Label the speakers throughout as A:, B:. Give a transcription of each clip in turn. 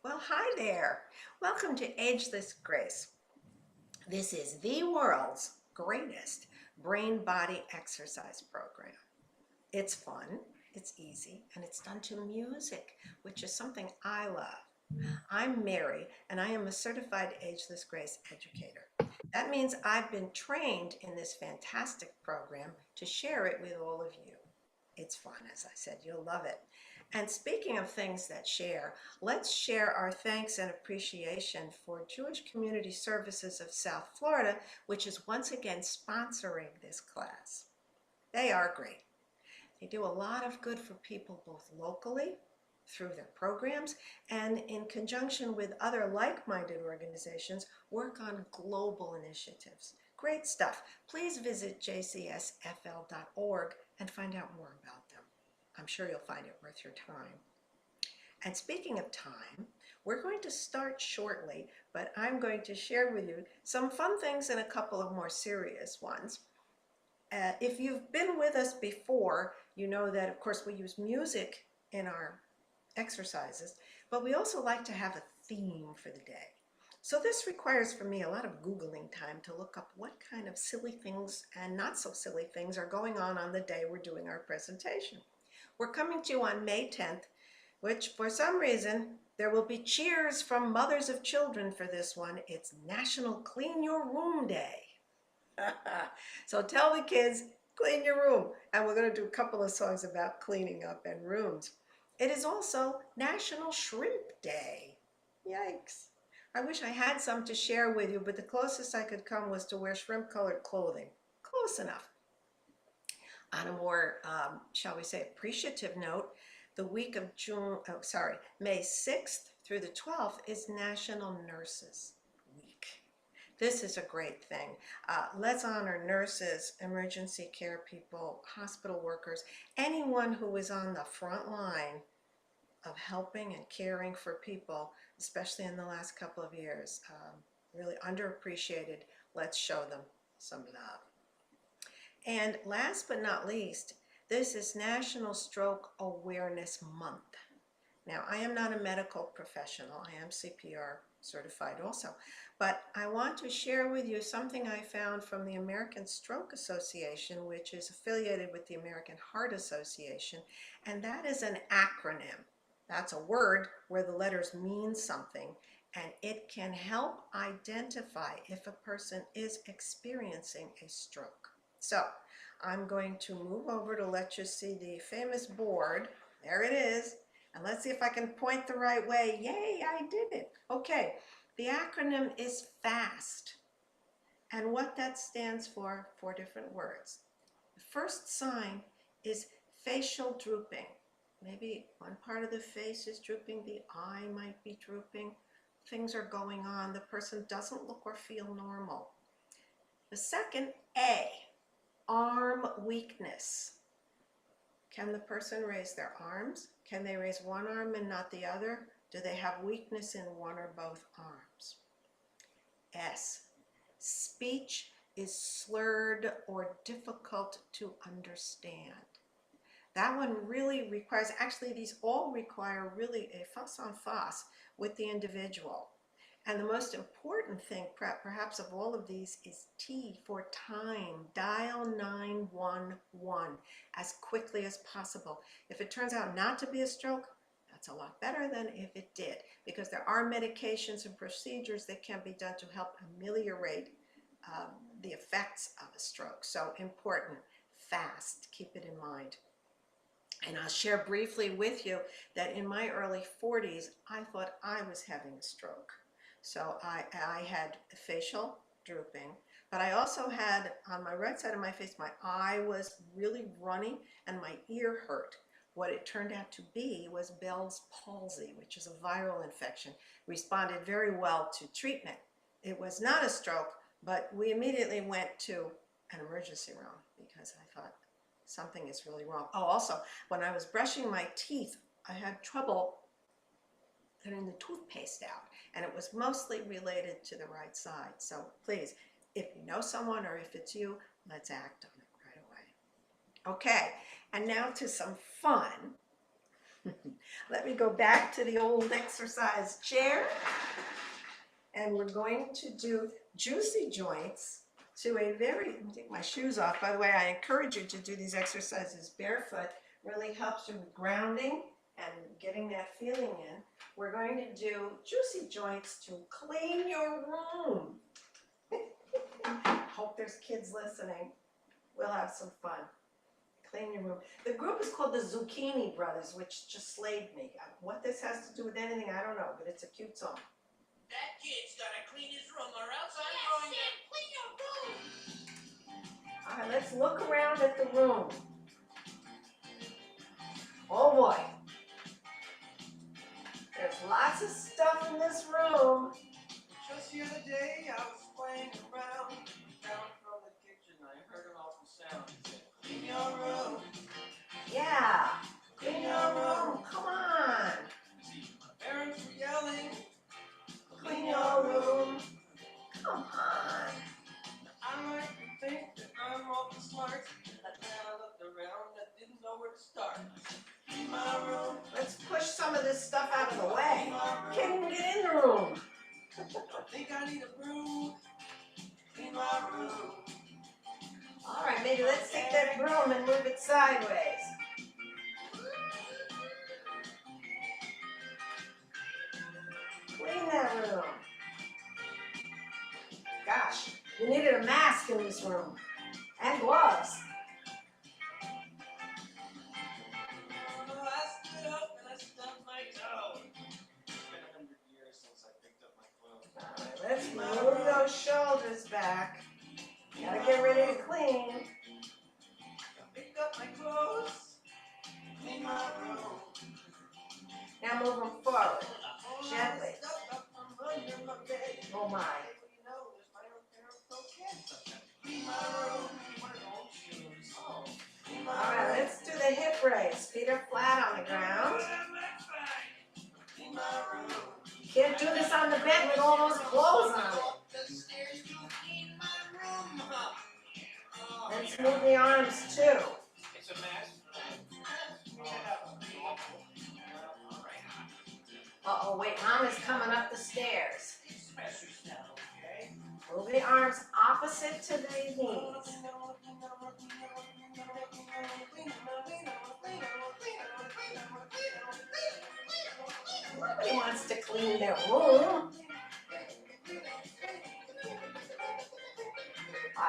A: Well, hi there. Welcome to Ageless Grace. This is the world's greatest brain-body exercise program. It's fun, it's easy, and it's done to music, which is something I love. I'm Mary, and I am a certified Ageless Grace educator. That means I've been trained in this fantastic program to share it with all of you. It's fun, as I said, you'll love it. And speaking of things that share, let's share our thanks and appreciation for Jewish Community Services of South Florida, which is once again sponsoring this class. They are great. They do a lot of good for people both locally through their programs and in conjunction with other like-minded organizations work on global initiatives. Great stuff. Please visit jcsfl.org and find out more about them. I'm sure you'll find it worth your time. And speaking of time, we're going to start shortly, but I'm going to share with you some fun things and a couple of more serious ones. If you've been with us before, you know that, of course, we use music in our exercises, but we also like to have a theme for the day. So this requires for me a lot of Googling time to look up what kind of silly things and not so silly things are going on the day we're doing our presentation. We're coming to you on May 10th, which for some reason there will be cheers from mothers of children for this one. It's National Clean Your Room Day. So tell the kids, clean your room. And we're going to do a couple of songs about cleaning up and rooms. It is also National Shrimp Day. Yikes. I wish I had some to share with you, but the closest I could come was to wear shrimp-colored clothing. Close enough. On a more, shall we say, appreciative note, the week of May 6th through the 12th is National Nurses Week. This is a great thing. Let's honor nurses, emergency care people, hospital workers, anyone who is on the front line of helping and caring for people, especially in the last couple of years. Really underappreciated. Let's show them some love. And last but not least, this is National Stroke Awareness Month. Now, I am not a medical professional. I am CPR certified also, but I want to share with you something I found from the American Stroke Association, which is affiliated with the American Heart Association, and that is an acronym. That's a word where the letters mean something, and it can help identify if a person is experiencing a stroke. So I'm going to move over to let you see the famous board. There it is. And let's see if I can point the right way. Yay, I did it. Okay, the acronym is FAST. And what that stands for, 4 different words. The first sign is facial drooping. Maybe one part of the face is drooping, the eye might be drooping. Things are going on. The person doesn't look or feel normal. The second, A, arm weakness. Can the person raise their arms? Can they raise one arm and not the other? Do they have weakness in one or both arms? S, speech is slurred or difficult to understand. That one really requires, actually these all require really a face-à-face with the individual. And the most important thing, perhaps of all of these, is T for time. Dial 911 as quickly as possible. If it turns out not to be a stroke, that's a lot better than if it did, because there are medications and procedures that can be done to help ameliorate the effects of a stroke. So important, fast, keep it in mind. And I'll share briefly with you that in my early 40s, I thought I was having a stroke. So I had facial drooping, but I also had on my right side of my face, my eye was really runny and my ear hurt. What it turned out to be was Bell's palsy, which is a viral infection. Responded very well to treatment. It was not a stroke, but we immediately went to an emergency room because I thought something is really wrong. Oh, also, when I was brushing my teeth, I had trouble getting the toothpaste out, and it was mostly related to the right side. So please, if you know someone or if it's you, let's act on it right away. Okay, and now to some fun. Let me go back to the old exercise chair. And we're going to do juicy joints to a very, let me take my shoes off. By the way, I encourage you to do these exercises barefoot. Really helps you with grounding and getting that feeling in. We're going to do juicy joints to clean your room. Hope there's kids listening. We'll have some fun. Clean your room. The group is called the Zucchini Brothers, which just slayed me. What this has to do with anything, I don't know, but it's a cute song.
B: That kid's gotta clean his room or else I'm going to clean your room.
A: All right, let's look around at the room. Oh boy. There's lots of stuff in this room.
B: Just the other day I was playing around. Down from the kitchen I heard an awful sound. It said, clean your room.
A: Yeah. Clean your room. Come on.
B: See, my parents were yelling.
A: Clean your room. Come on.
B: I like to think that I'm awful smart. But then I looked around and didn't know where to start. Clean my room.
A: Let's push some of this stuff out of the way. Can't even get in the room.
B: Don't think I need a broom. Clean my room.
A: All right, maybe let's take that broom and move it sideways. Clean that room. Gosh, you needed a mask in this room. And gloves.
B: Oh, I stood up and I stubbed my toe. It's been 100 years since I picked up my clothes.
A: All right, let's move those shoulders back. Gotta get ready to clean.
B: I picked up my clothes. Clean my room.
A: Now move them forward. Gently. Oh my. All right, let's do the hip raise. Feet are flat on the ground. Can't do this on the bed with all those clothes on it. Let's move the arms too.
B: It's a mess.
A: Uh-oh, wait, Mom is coming up the stairs. Move the arms opposite to the knees. Nobody wants to clean their room.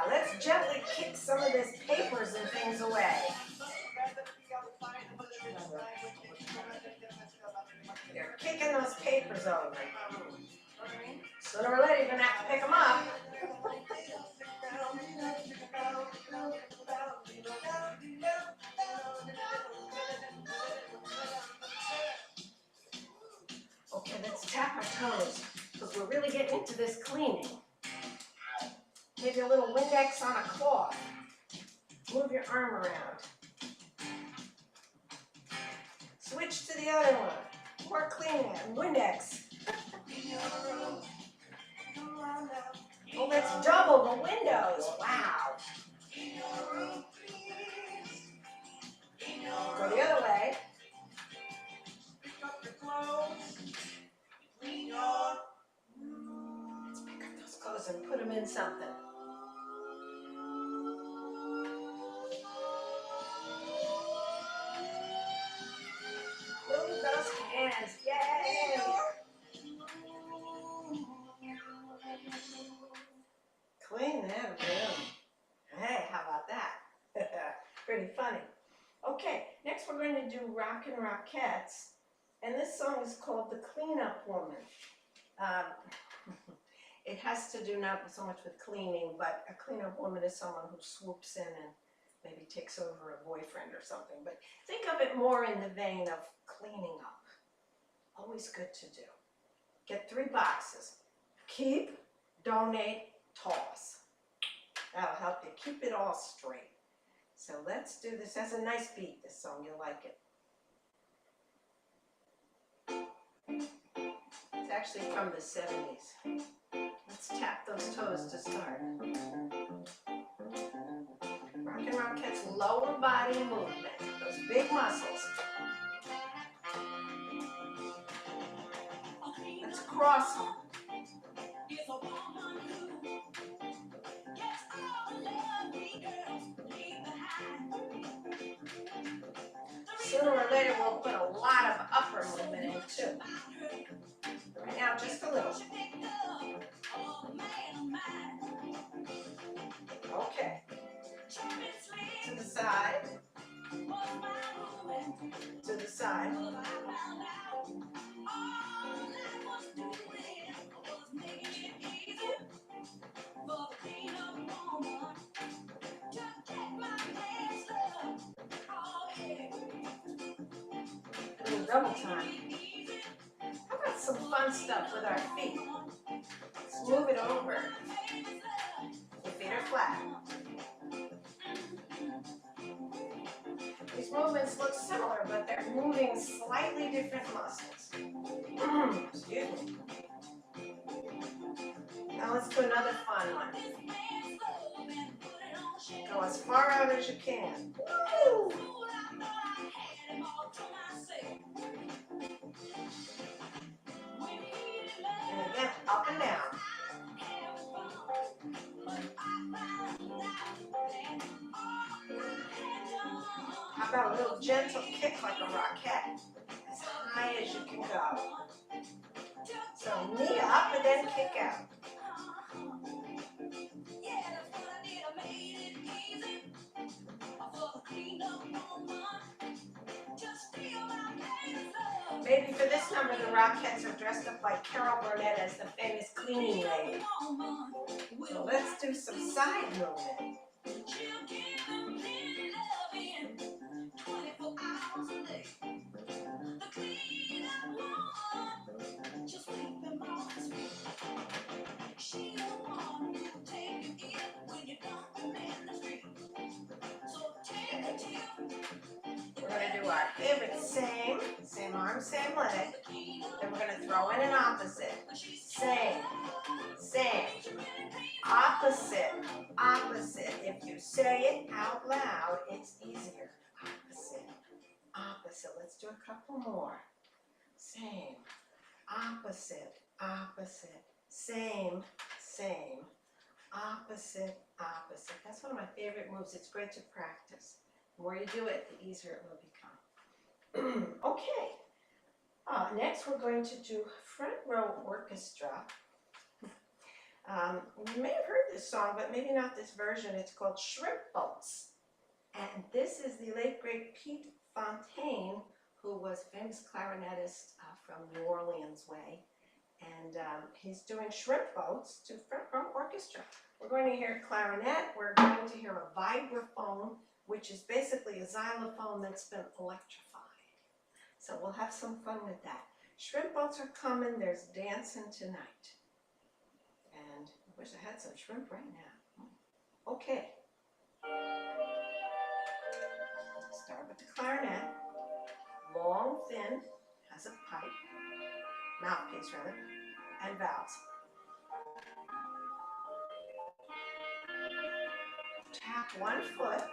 A: Let's gently kick some of this papers and things away. You're kicking those papers over. Sooner or later, you're going to have to pick them up. Okay, let's tap our toes because we're really getting into this cleaning. Maybe a little Windex on a cloth. Move your arm around. Switch to the other one. More cleaning. Windex. Oh, let's double the windows. Wow. Go the other way. Let's pick up those clothes and put them in something. Move those hands. Yay! Clean that room. Hey, how about that? Pretty funny. Okay, next we're going to do Rockin' Rockettes. And this song is called The Cleanup Woman. It has to do not so much with cleaning, but a cleanup woman is someone who swoops in and maybe takes over a boyfriend or something. But think of it more in the vein of cleaning up. Always good to do. Get 3 boxes. Keep, donate, toss. That'll help you keep it all straight. So let's do this. That's a nice beat, this song. You'll like it. It's actually from the 70s. Let's tap those toes to start. Rockin' Rockettes, lower body movement. Those big muscles. cross them. Sooner or later, we'll put a lot of upper movement in too. Right now, just a little. Okay. To the side. To the side. Double time. How about some fun stuff with our feet? Let's move it over. The feet are flat. These movements look similar, but they're moving slightly different muscles. Excuse me. Now let's do another fun one. Go as far out as you can. Woo! And again, up and down. How about a little gentle kick like a rocket? As high as you can go. So knee up and then kick out. Maybe for this number, the Rockettes are dressed up like Carol Burnett as the famous cleaning lady. So let's do some side movement. We're going to do our pivot, same arm, same leg. Then we're going to throw in an opposite. Same, opposite, opposite. If you say it out loud, it's easier. Opposite, opposite. Let's do a couple more. Same, opposite, opposite. Same, opposite, opposite. That's one of my favorite moves. It's great to practice. The more you do it, the easier it will become. Okay. Next, we're going to do front row orchestra. You may have heard this song, but maybe not this version. It's called Shrimp Boats. And this is the late, great Pete Fontaine, who was a famous clarinetist from New Orleans way. And he's doing Shrimp Boats to front row orchestra. We're going to hear clarinet. We're going to hear a vibraphone, which is basically a xylophone that's been electrified. So we'll have some fun with that. Shrimp boats are coming. There's dancing tonight. And I wish I had some shrimp right now. Okay. Start with the clarinet. Long, thin, has a pipe, mouthpiece rather, and valves. Tap one foot,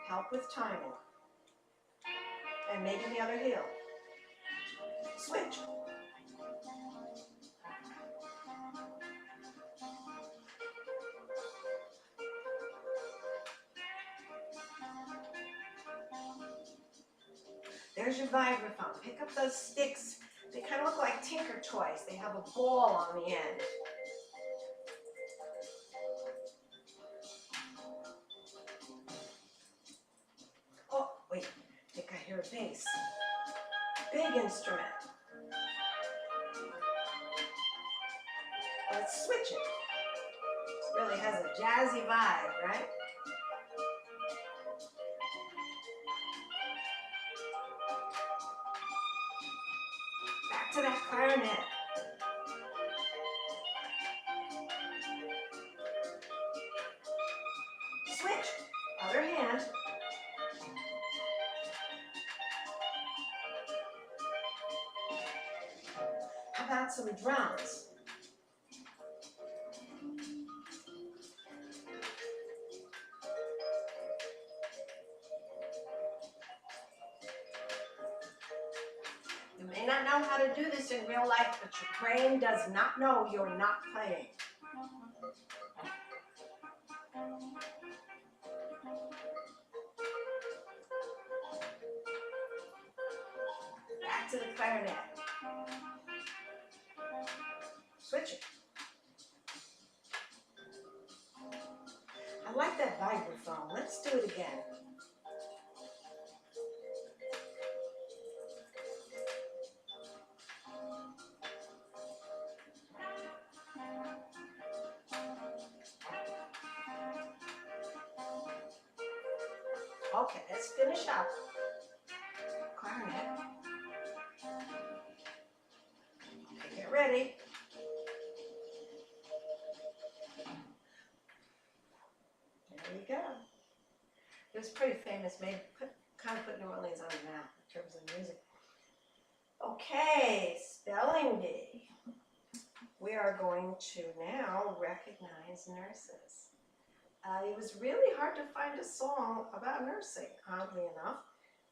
A: help with timing. And maybe the other heel. Switch. There's your vibraphone. Pick up those sticks. They kind of look like Tinker Toys. They have a ball on the end. Oh, wait. I think I hear a bass. Big instrument. Let's switch it. This really has a jazzy vibe, right? Back to that clarinet. Switch. Other hand. How about some drums? You may may not know how to do this in real life, but your brain does not know you're not playing. Back to the clarinet. Switch it. I like that vibraphone. Let's do it again. Okay, let's finish up. Clarinet. Okay, get ready. There you go. It was pretty famous, kind of put New Orleans on the map in terms of music. Okay, spelling bee. We are going to now recognize nurses. It was really hard to find a song about nursing, oddly enough.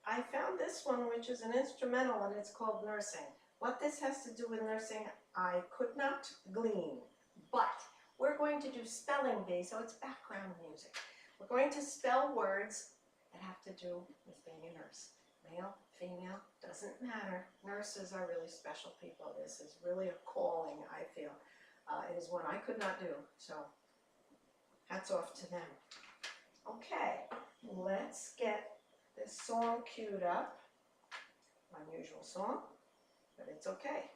A: I found this one, which is an instrumental, and it's called Nursing. What this has to do with nursing, I could not glean, but we're going to do spelling bee, so it's background music. We're going to spell words that have to do with being a nurse. Male, female, doesn't matter. Nurses are really special people. This is really a calling, I feel. It is one I could not do, so hats off to them. Okay, let's get this song queued up. Unusual song, but it's okay.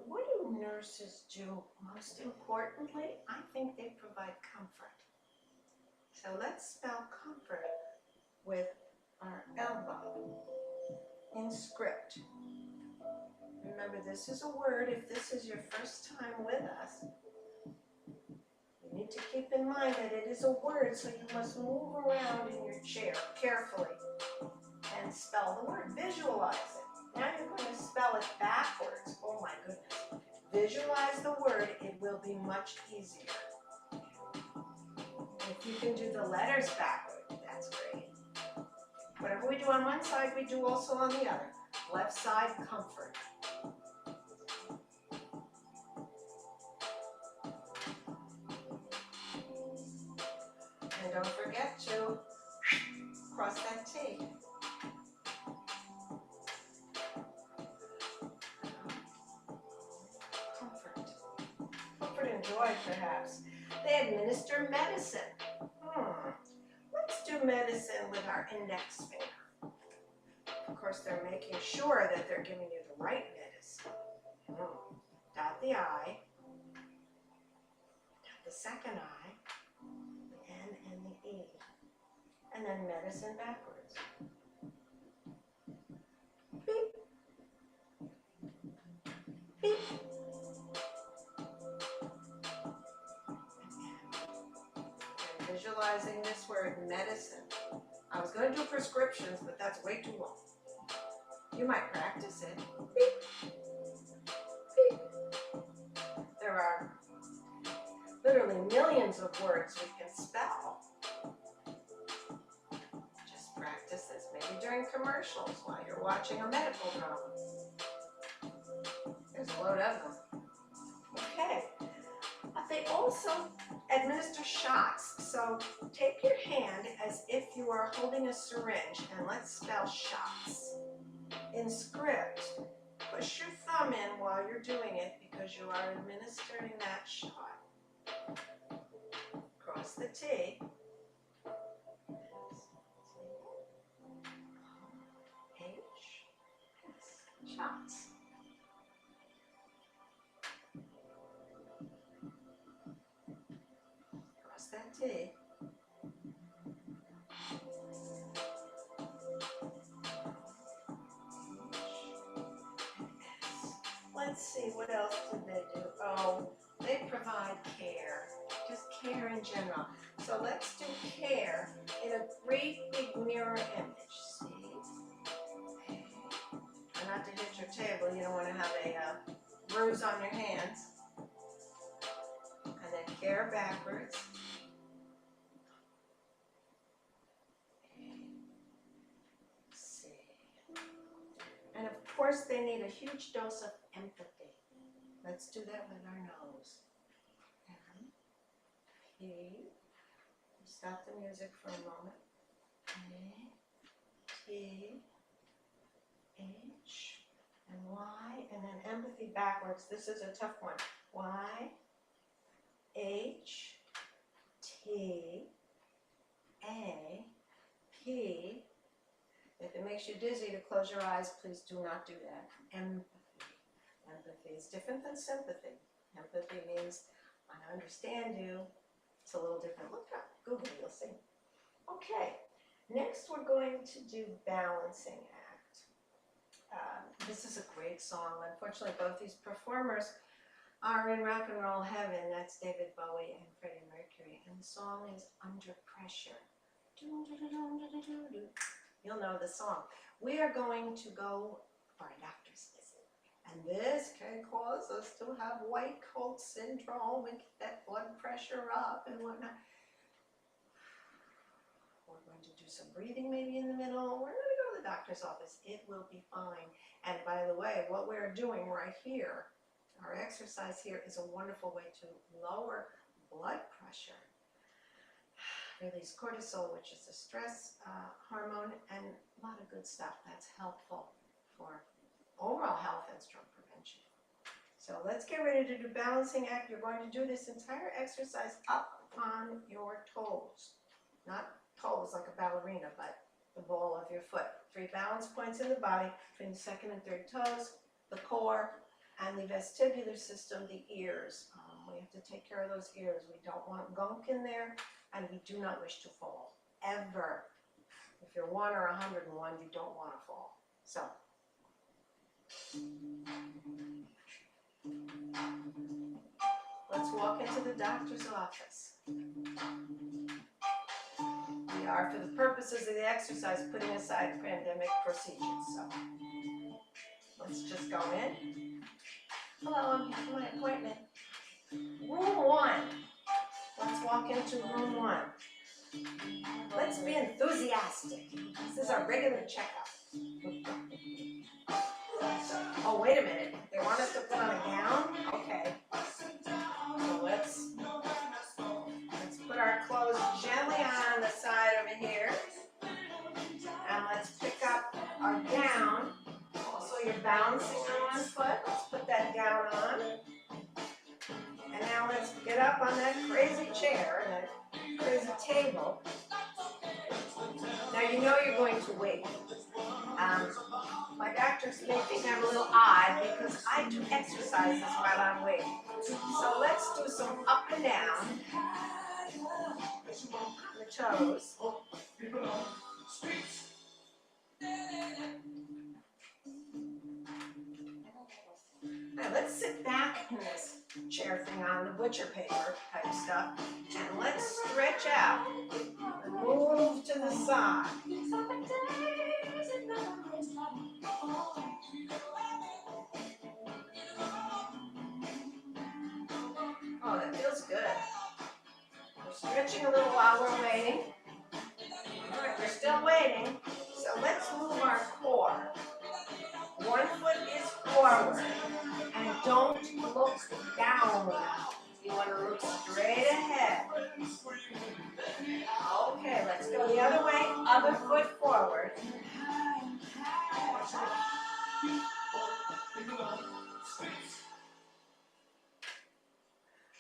A: What do nurses do most importantly? I think they provide comfort. So let's spell comfort with our elbow in script. Remember, this is a word. If this is your first time with us, you need to keep in mind that it is a word, so you must move around in your chair carefully and spell the word. Visualize it. Now you're going to spell it backwards. Oh my goodness. Visualize the word. It will be much easier. If you can do the letters backward, that's great. Whatever we do on one side, we do also on the other. Left side, comfort. And don't forget to cross that T. Comfort. Comfort and joy, perhaps. They administer medicine. Let's do medicine with our index finger. Of course, they're making sure that they're giving you the right medicine. Dot the I. Dot the second I. The N and the E. And then medicine backwards. Beep. Beep. And visualizing this word, medicine. I was going to do prescriptions, but that's way too long. You might practice it. Beep. Beep. There are literally millions of words we can spell. Just practice this, maybe during commercials while you're watching a medical drama. There's a load of them. Okay. They also administer shots. So take your hand as if you are holding a syringe, and let's spell shots. In script, push your thumb in while you're doing it because you are administering that shot. Cross the T. H. S. Shots. Cross that T. Let's see, what else did they do? Oh, they provide care, just care in general. So let's do care in a great big mirror image. See? And not to hit your table, you don't want to have a bruise on your hands. And then care backwards. course, they need a huge dose of empathy. Let's do that with our nose. M-P. Stop the music for a moment. A-T-H. And Y, and then empathy backwards. This is a tough one. Y, H, T, A, P. If it makes you dizzy to close your eyes, please do not do that. Empathy. Empathy is different than sympathy. Empathy means I understand you. It's a little different. Look up, Google, you'll see. Okay, next we're going to do balancing act. This is a great song. Unfortunately, both these performers are in rock and roll heaven. That's David Bowie and Freddie Mercury. And the song is Under Pressure. You'll know the song. We are going to go for a doctor's visit. And this can cause us to have white coat syndrome and get that blood pressure up and whatnot. We're going to do some breathing maybe in the middle. We're going to go to the doctor's office. It will be fine. And by the way, what we're doing right here, our exercise here, is a wonderful way to lower blood pressure. Release cortisol, which is a stress hormone, and a lot of good stuff that's helpful for overall health and stroke prevention. So let's get ready to do balancing act. You're going to do this entire exercise up on your toes. Not toes like a ballerina, but the ball of your foot. 3 balance points in the body between the second and third toes, the core, and the vestibular system, the ears. We have to take care of those ears. We don't want gunk in there, and we do not wish to fall, ever. If you're 1 or 101, you don't want to fall. So, let's walk into the doctor's office. We are, for the purposes of the exercise, putting aside pandemic procedures. So, let's just go in. Hello, I'm here for my appointment. Room 1. Let's walk into room 1. Let's be enthusiastic. This is our regular checkup. Oh, wait a minute. They want us to put on a gown? Okay. So let's put our clothes gently on the side over here. And let's pick up our gown. Also, you're balancing on one foot. Let's put that gown on. And now let's get up on that crazy chair, that crazy table. Now you know you're going to wait. My doctors may think I'm a little odd because I do exercises while I'm waiting. So let's do some up and down on the toes. Now let's sit back in this chair thing on the butcher paper type stuff, and let's stretch out and move to the side. Oh, that feels good. We're stretching a little while we're waiting. All right, we're still waiting, so let's move our core. One foot is forward, and don't look down. You want to look straight ahead. Okay, let's go the other way, other foot forward.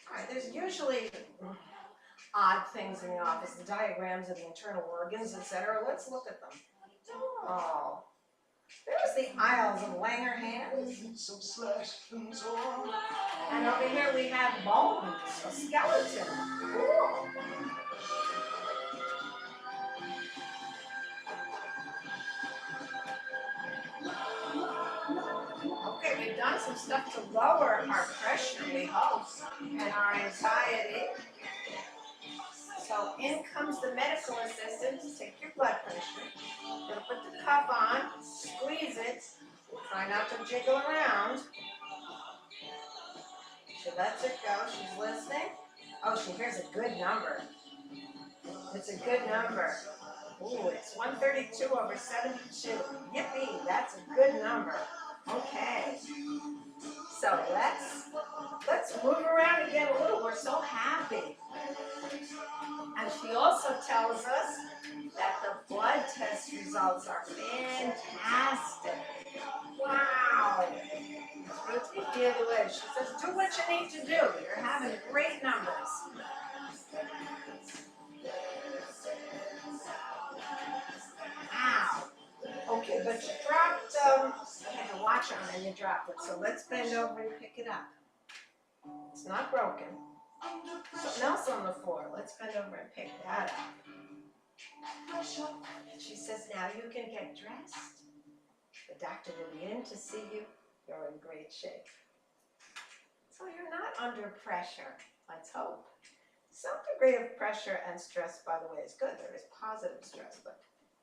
A: All right, there's usually odd things in the office, the diagrams of the internal organs, etc. Let's look at them. Oh. There's the aisles of Langerhans. And over here we have bones, a skeleton. Cool. Okay, we've done some stuff to lower our pressure, we hope, and our anxiety. So in comes the medical assistant to take your blood pressure. You're going to put the cuff on, squeeze it, try not to jiggle around. She lets it go, she's listening. Oh, she hears a good number. It's a good number. Ooh, it's 132/72. Yippee, that's a good number. Okay. So let's move around again a little. We're so happy. And she also tells us that the blood test results are fantastic. Wow. Rotate the other way. She says, do what you need to do. You're having great numbers. Wow. Okay, but you dropped, you had a watch on and you dropped it. So let's bend over and pick it up. It's not broken. Something else on the floor. Let's bend over and pick that up. She says, now you can get dressed. The doctor will be in to see you. You're in great shape. So you're not under pressure, let's hope. Some degree of pressure and stress, by the way, is good. There is positive stress, but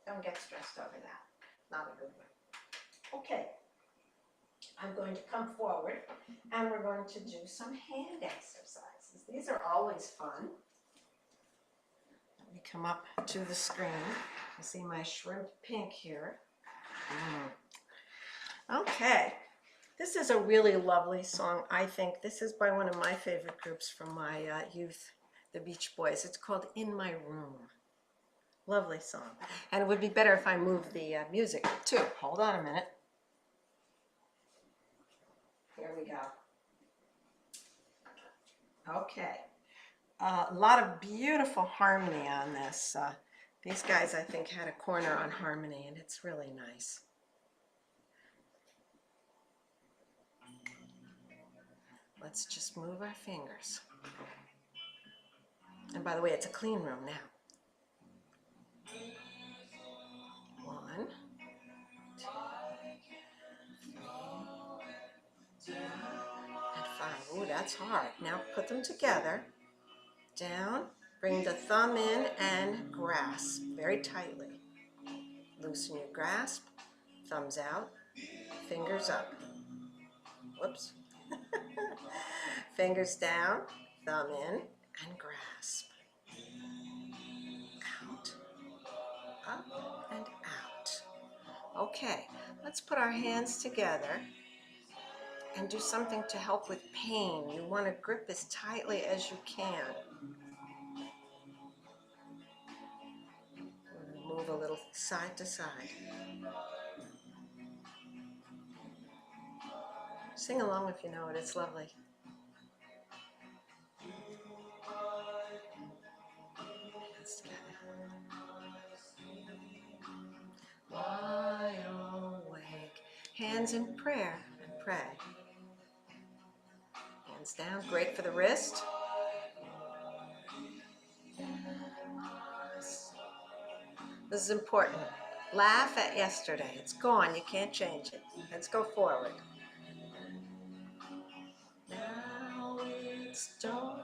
A: don't get stressed over that. Not a good one. Okay, I'm going to come forward and we're going to do some hand exercises. These are always fun. Let me come up to the screen. You see my shrimp pink here. Okay. This is a really lovely song, I think. This is by one of my favorite groups from my youth, the Beach Boys. It's called In My Room. Lovely song. And it would be better if I moved the music too. Hold on a minute. Here we go. Okay. A lot of beautiful harmony on this. These guys, I think, had a corner on harmony, and it's really nice. Let's just move our fingers. And by the way, it's a clean room now. 1, 2, 3, and 5. Ooh, that's hard. Now put them together. Down. Bring the thumb in and grasp very tightly. Loosen your grasp. Thumbs out. Fingers up. Whoops. Fingers down. Thumb in and grasp. Out. Up and out. Okay, let's put our hands together and do something to help with pain. You want to grip as tightly as you can. Move a little side to side. Sing along if you know it, it's lovely. Hands together. Lie awake. Hands in prayer and pray. Hands down, great for the wrist. This is important. Laugh at yesterday. It's gone. You can't change it. Let's go forward. Now it's dark.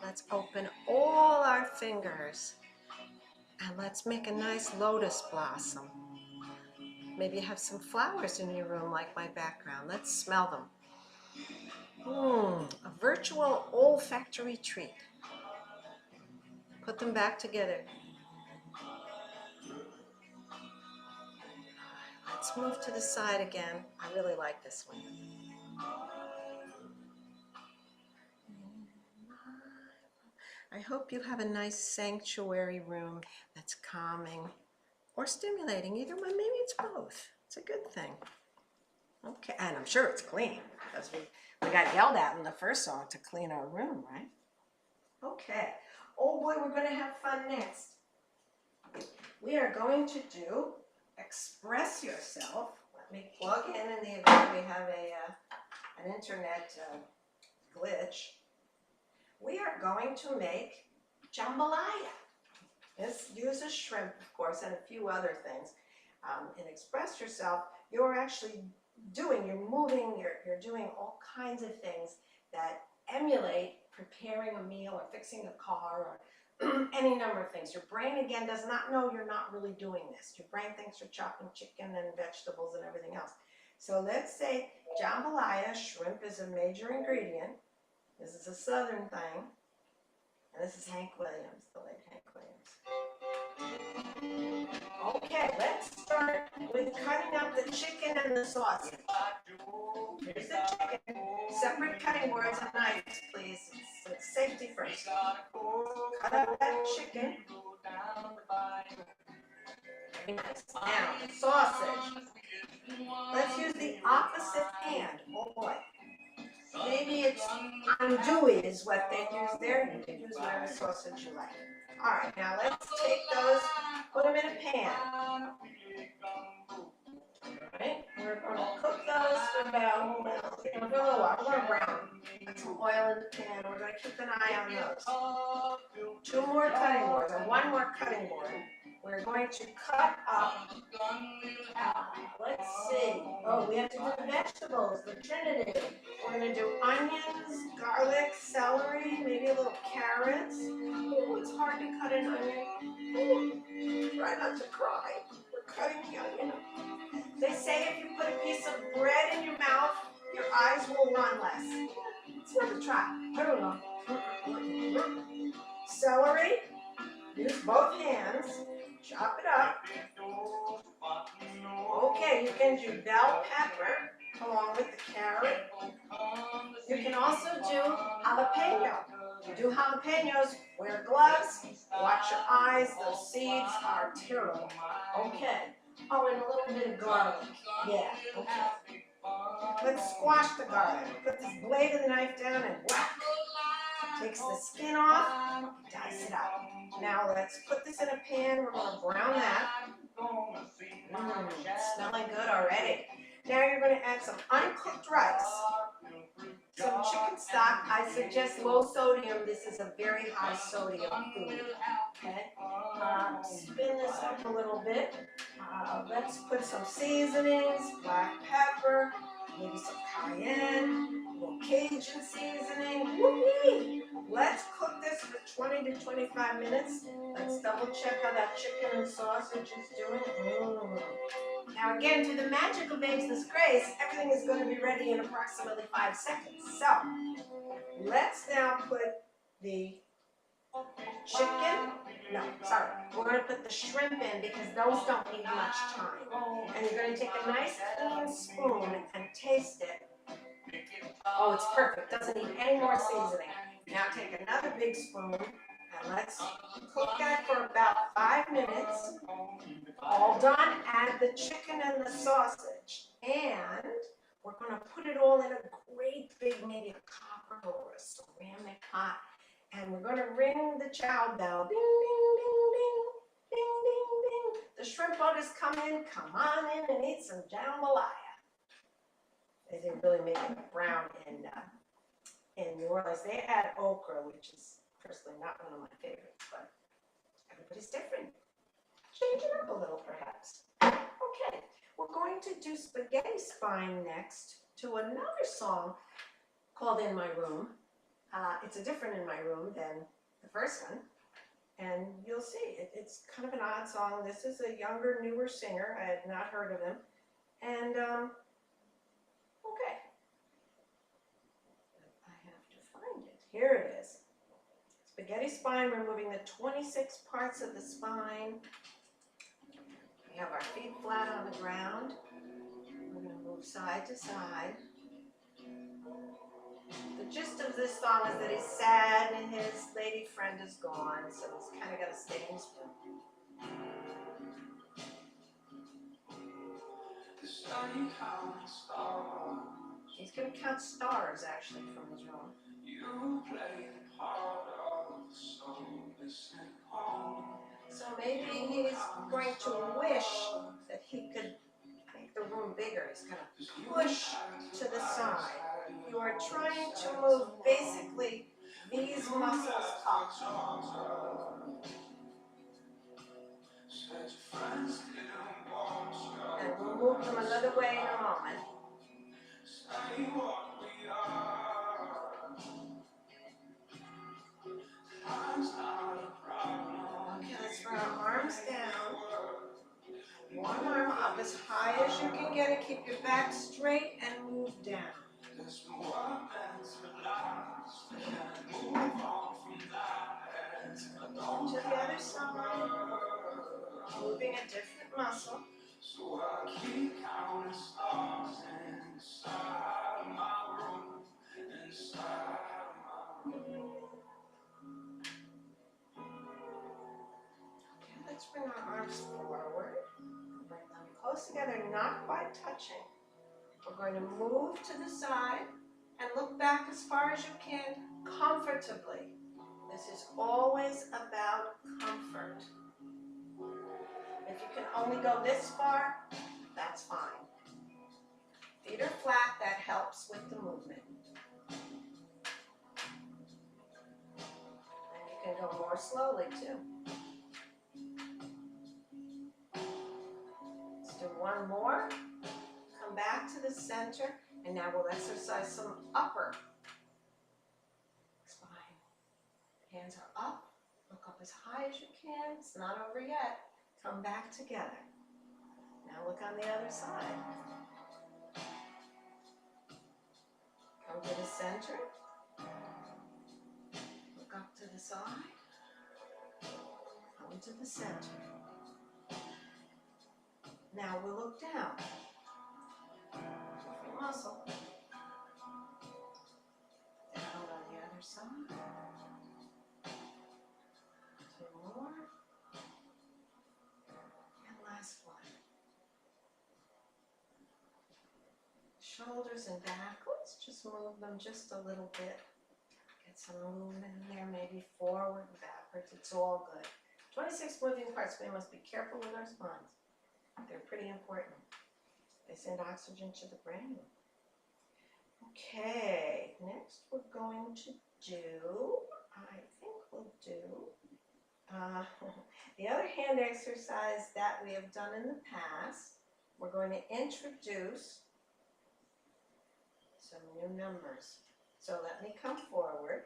A: Let's open all our fingers and let's make a nice lotus blossom. Maybe you have some flowers in your room like my background. Let's smell them. A virtual olfactory treat. Put them back together. Let's move to the side again. I really like this one. I hope you have a nice sanctuary room that's calming or stimulating. Either one, maybe it's both. It's a good thing. Okay, and I'm sure it's clean because we got yelled at in the first song to clean our room, right? Okay. Oh boy, we're going to have fun next. We are going to do Express Yourself. Let me plug in the event we have an internet glitch. We are going to make jambalaya. This uses shrimp, of course, and a few other things. In Express Yourself, you're actually you're moving, you're doing all kinds of things that emulate preparing a meal or fixing a car or any number of things. Your brain, again, does not know you're not really doing this. Your brain thinks you're chopping chicken and vegetables and everything else. So let's say jambalaya, shrimp is a major ingredient. This is a southern thing. And this is Hank Williams, the late Hank Williams. Okay, let's start with cutting up the chicken and the sausage. Here's the chicken. Separate cutting boards and knives, please. It's safety first. Cut up that chicken. Very nice. Now, the sausage. Let's use the opposite hand. Oh boy. Maybe it's andouille is what they use there. You can use whatever sausage you like. All right, now let's take those, put them in a pan. Right? We're going to cook those for about, a little while. We're going to brown. Put some oil in the pan. We're going to keep an eye on those. 2 more cutting boards, or 1 more cutting board. We're going to cut up, let's see. Oh, we have to do the vegetables, the trinity. We're going to do onions, garlic, celery, maybe a little carrots. Ooh, it's hard to cut an onion. Ooh, try not to cry. We're cutting the onion. They say if you put a piece of bread in your mouth, your eyes will run less. It's worth a try. I don't know. Celery, use both hands. Chop it up. Okay, you can do bell pepper along with the carrot. You can also do jalapeno. You do jalapenos, wear gloves, watch your eyes, those seeds are terrible. Okay. Oh, and a little bit of garlic. Yeah, okay. Let's squash the garlic. Put this blade of the knife down and whack. Takes the skin off, dice it up. Now let's put this in a pan. We're going to brown that. Smelling good already. Now you're going to add some uncooked rice, some chicken stock. I suggest low sodium. This is a very high sodium food. Okay. Spin this up a little bit. Let's put some seasonings, black pepper, maybe some cayenne, a little Cajun seasoning. Whoopee! Let's cook this for 20 to 25 minutes. Let's double check how that chicken and sausage is doing. Now again, through the magic of Ageless Grace, everything is going to be ready in approximately 5 seconds. So, let's now put the chicken, no, sorry, we're going to put the shrimp in because those don't need much time. And you're going to take a nice clean spoon and taste it. Oh, it's perfect, doesn't need any more seasoning. Now take another big spoon and let's cook that for about 5 minutes. All done, add the chicken and the sausage. And we're going to put it all in a great big, maybe a copper or a ceramic pot. And we're going to ring the chow bell. Ding, ding, ding, ding, ding, ding, ding. The shrimp boat is coming. Come on in and eat some jambalaya. They didn't really make it brown in New Orleans. They add okra, which is personally not one of my favorites, but everybody's different. Change it up a little, perhaps. Okay, we're going to do Spaghetti Spine next to another song called In My Room. It's a different In My Room than the first one, and you'll see, it's kind of an odd song. This is a younger, newer singer. I had not heard of him, and okay. I have to find it. Here it is. Spaghetti Spine, removing the 26 parts of the spine. We have our feet flat on the ground. We're going to move side to side. The gist of this song is that he's sad and his lady friend is gone, so he's kind of got to stay in his room. He's going to count stars, actually, from his room. So maybe he's going to wish that he could make the room bigger. He's going to push to the side. You are trying to move basically these muscles up. And we'll move them another way in a moment. Okay, let's bring our arms down. One arm up as high as you can get it. Keep your back straight and move down. To the other side. moving a different muscle.
B: So I keep counting stars inside my room, inside my room.
A: Okay, let's bring our arms forward. Bring them close together, not quite touching. We're going to move to the side and look back as far as you can comfortably. This is always about comfort. If you can only go this far, that's fine. Feet are flat, that helps with the movement. And you can go more slowly too. Let's do one more. Come back to the center, and now we'll exercise some upper spine. Hands are up. Look up as high as you can. It's not over yet. Come back together. Now look on the other side. Come to the center. Look up to the side. Come to the center. Now we'll look down. Different muscle. Down on the other side. Two more. And last one. Shoulders and back. Let's just move them just a little bit. Get some movement in there, maybe forward and backwards. It's all good. 26 moving parts. We must be careful with our spines. They're pretty important. They send oxygen to the brain. Okay, next we're going to do, I think we'll do, the other hand exercise that we have done in the past. We're going to introduce some new numbers. So let me come forward.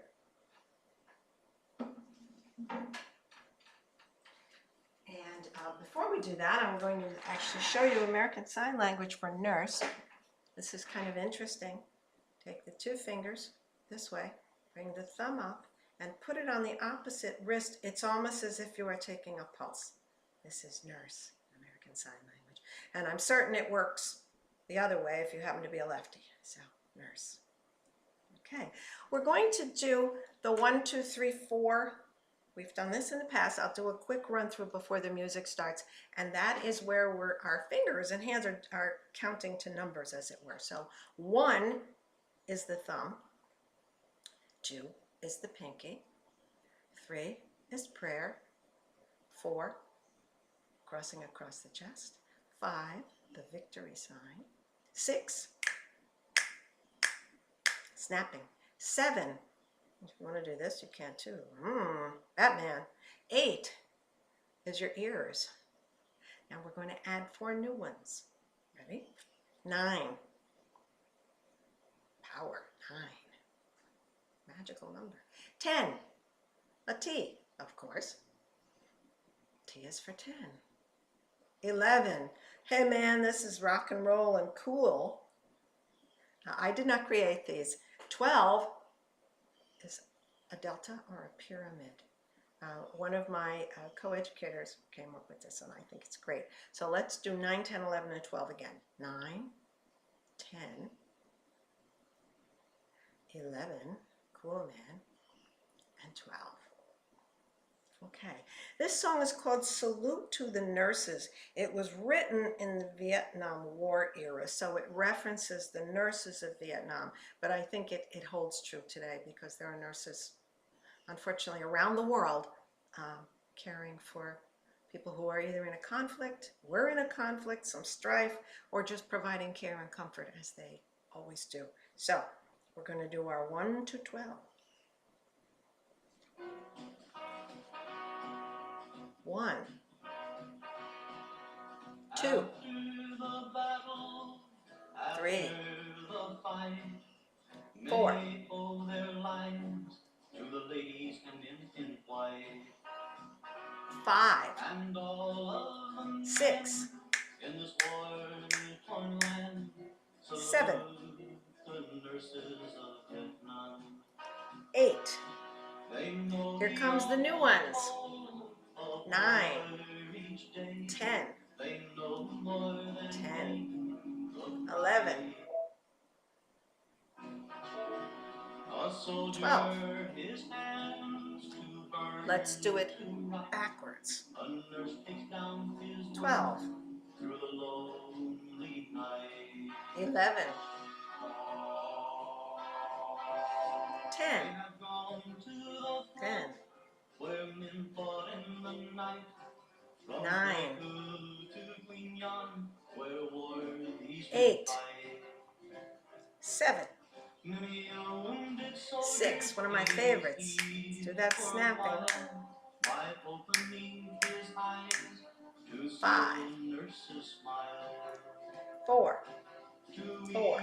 A: And before we do that, I'm going to actually show you American Sign Language for nurse. This is kind of interesting. Take the two fingers this way, bring the thumb up, and put it on the opposite wrist. It's almost as if you are taking a pulse. This is nurse, American Sign Language. And I'm certain it works the other way if you happen to be a lefty. So, nurse. Okay, we're going to do the 1, 2, 3, 4. We've done this in the past. I'll do a quick run through before the music starts. And that is where our fingers and hands are counting to numbers, as it were. So 1 is the thumb. 2 is the pinky. 3 is prayer. 4, crossing across the chest. 5, the victory sign. 6, snapping. 7, if you want to do this, you can too. Batman. 8 is your ears. Now we're going to add 4 new ones. Ready? 9. Power. 9. Magical number. 10. A T, of course. T is for 10. 11. Hey man, this is rock and roll and cool. Now, I did not create these. 12 is a delta or a pyramid. One of my co-educators came up with this, and I think it's great. So let's do 9, 10, 11, and 12 again. 9, 10, 11, cool man, and 12. Okay, this song is called Salute to the Nurses. It was written in the Vietnam War era, so it references the nurses of Vietnam, but I think it holds true today because there are nurses, unfortunately, around the world caring for people who are either in a conflict, we're in a conflict, some strife, or just providing care and comfort as they always do. So we're going to do our 1 to 12. 1, 2, 3, 4, 5, 6, 7, 8. Here comes the new ones. 9, 10,
B: they know more than
A: 10, 11, 12. Let's do it backwards. 12, 11, 10, 10, 9, 8, 7, 6, one of my favorites. Let's do that snapping. 5, 4, 4,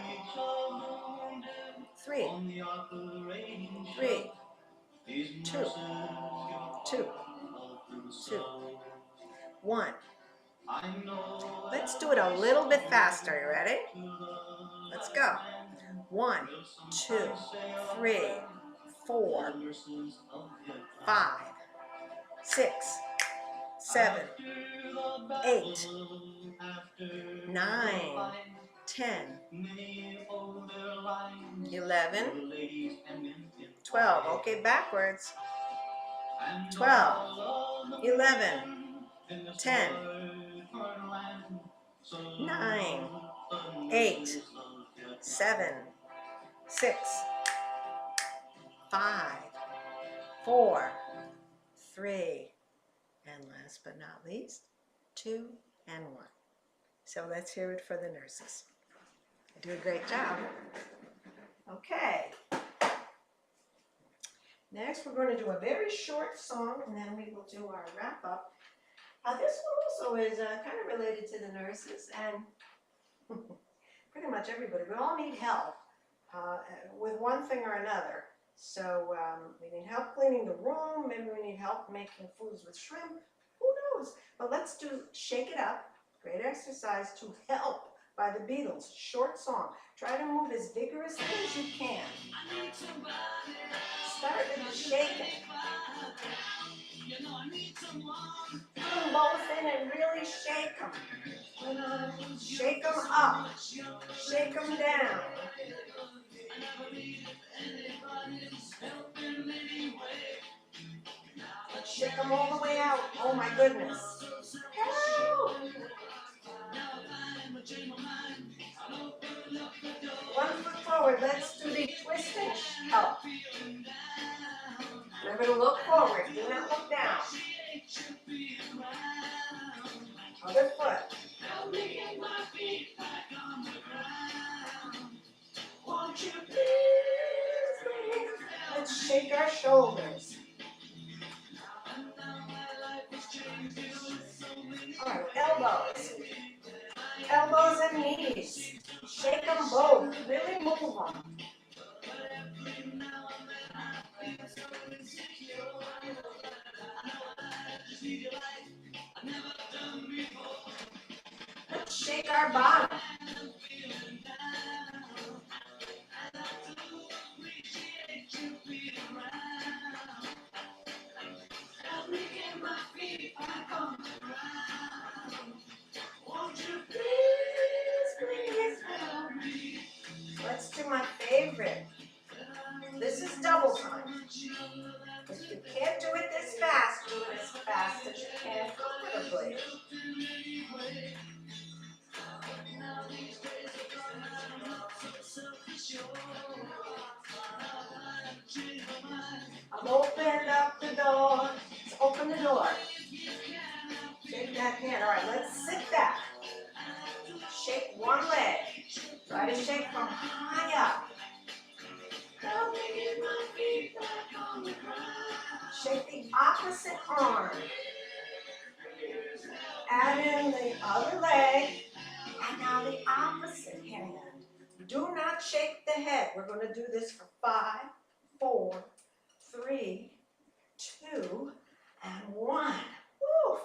A: 3, 3, 2, 2, 2, 1. Let's do it a little bit faster. You ready? Let's go. 1, 2, 3, 4, 5, 6, 7, 8, 9, 10, 11, 12. Okay, backwards. 12, 11, 10, 9, 8, 7, 6, 5, 4, 3, and last but not least, 2 and 1. So let's hear it for the nurses. Do a great job. Okay. Next, we're going to do a very short song, and then we will do our wrap up. This one also is kind of related to the nurses and pretty much everybody. We all need help with one thing or another. So we need help cleaning the room. Maybe we need help making foods with shrimp. Who knows? But let's do Shake It Up. Great exercise to help by the Beatles. Short song. Try to move as vigorously as you can. Start with the shaking. Put them both in and really shake them. Shake them up. Shake them down. Shake them all the way out. Oh my goodness. Help! One foot forward. Let's do the twisting up. Remember to look forward. Do not look down. Other foot. Won't you please? Let's shake our shoulders. All right, elbows. Elbows and knees. Shake them both. Really move them. Let's shake our bottom. Let's do my favorite. This is double time. If you can't do it this fast, do it as fast as you can comfortably. I've opened up the door. Let's open the door. Shake that hand. All right, let's sit back. Shake one leg. Try to shake from high up. Shake the opposite arm. Add in the other leg. And now the opposite hand. Do not shake the head. We're going to do this for 5, 4, 3, 2, and 1. Woof.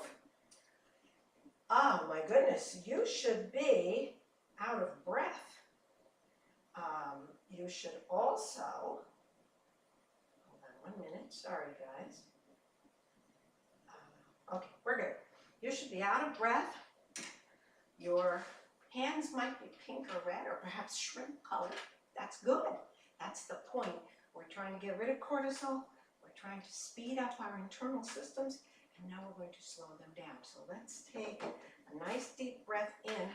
A: Oh my goodness, you should be out of breath. You should also, hold on 1 minute, sorry guys. Okay, we're good. You should be out of breath. Your hands might be pink or red or perhaps shrimp color. That's good. That's the point. We're trying to get rid of cortisol. We're trying to speed up our internal systems, and now we're going to slow them down. So let's take a nice deep breath in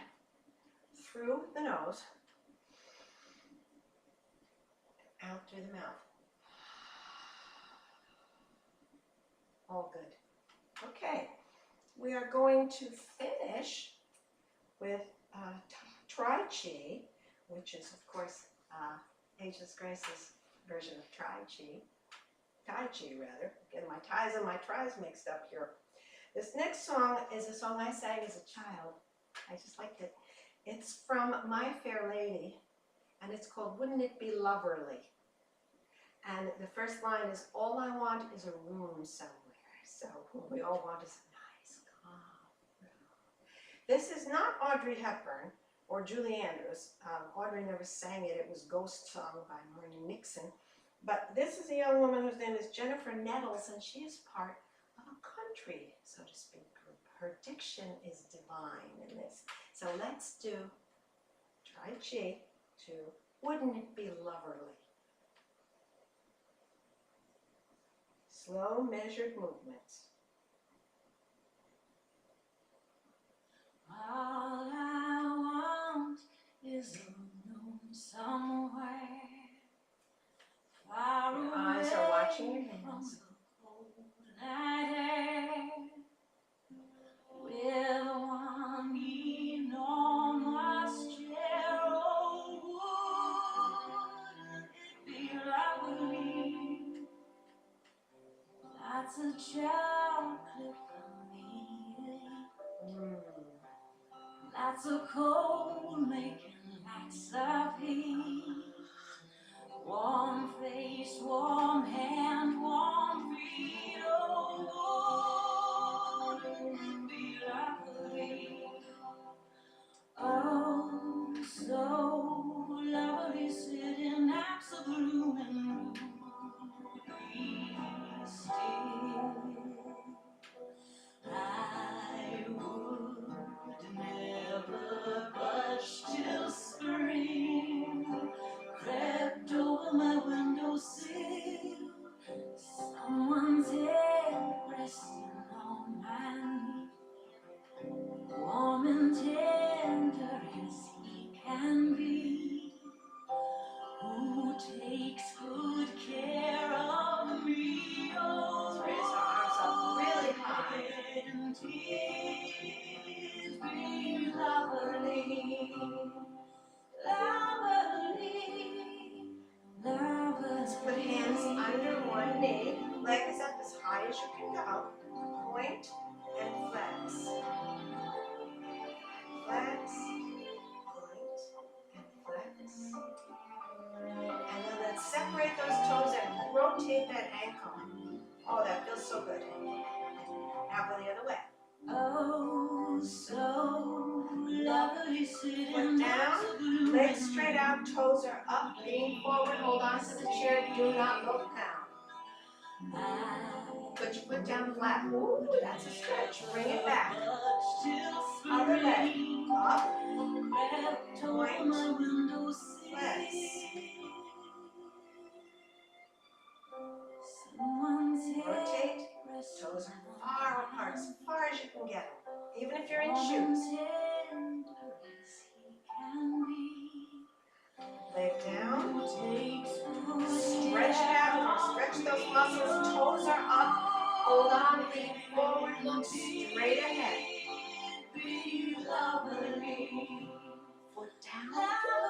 A: through the nose, out through the mouth. All good. Okay, we are going to finish with Tai Chi, which is, of course, Ageless Grace's version of Tai Chi, rather. Getting my ties and my tries mixed up here. This next song is a song I sang as a child. I just liked it. It's from My Fair Lady, and it's called Wouldn't It Be Loverly? And the first line is, all I want is a room somewhere. So what we all want is a nice, calm room. This is not Audrey Hepburn or Julie Andrews. Audrey never sang it. It was Ghost Song by Marnie Nixon. But this is a young woman whose name is Jennifer Nettles, and she is part of a country, so to speak, group. Her diction is divine in this. So let's do Tai Chi to Wouldn't It Be Loverly? Slow, measured movements.
C: All I want is a room somewhere far
A: Your
C: away
A: eyes are watching your
C: from
A: hands.
C: the cold night air, with one enormous chair. Oh, wouldn't it be lovely? Lots of chocolate for me, lots of cold making lots of heat. Warm face, warm hand, warm feet. Oh, wouldn't it be lovely? Oh, so lovely, sitting absolute and ruby still. I would never budge till spring crept over my windowsill. Someone's head resting on my knee, warm and tender as he can be, who takes good care of me. Oh,
A: Raise our arms up really high.
C: and it be lovely, lovely, lovely.
A: Let's put hands under one knee, legs up as high as you can go. Point and flex. Flex, point, and flex. And then let's separate those toes and rotate that ankle. Oh, that feels so good. Now go the other way.
C: Oh, so lovely, sitting
A: Foot down, legs straight out, toes are up, lean forward, hold on to the chair, do not look down. Put your foot down flat. Ooh, that's a stretch. Bring it back. Other leg. Up. Point. Flex. Rotate. Toes are far apart, as far as you can get them. Even if you're in shoes. Leg down. Stretch it out or stretch those muscles. Toes are up. Hold on, lean forward, look straight ahead. Foot down.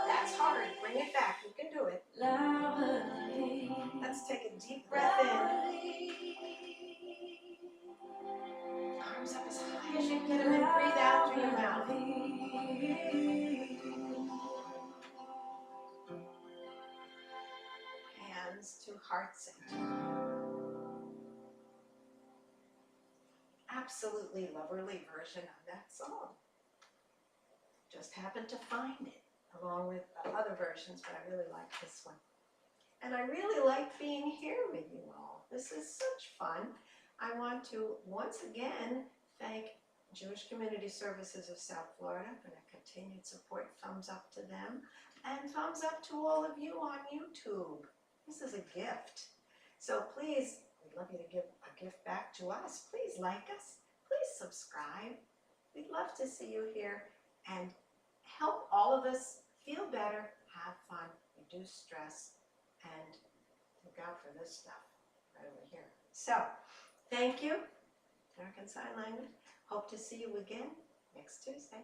A: That's hard. Bring it back. You can do it. Let's take a deep breath in. Arms up as high as you can get them and breathe out through your mouth. Hands to heart center. Absolutely loverly version of that song. Just happened to find it along with other versions, but I really like this one. And I really like being here with you all. This is such fun. I want to once again thank Jewish Community Services of South Florida, and a continued support, thumbs up to them, and thumbs up to all of you on YouTube. This is a gift. So please, we'd love you to give a gift back to us. Please like us, please subscribe. We'd love to see you here and help all of us feel better, have fun, reduce stress, and look out for this stuff right over here. So, thank you, American Sign Language. Hope to see you again next Tuesday.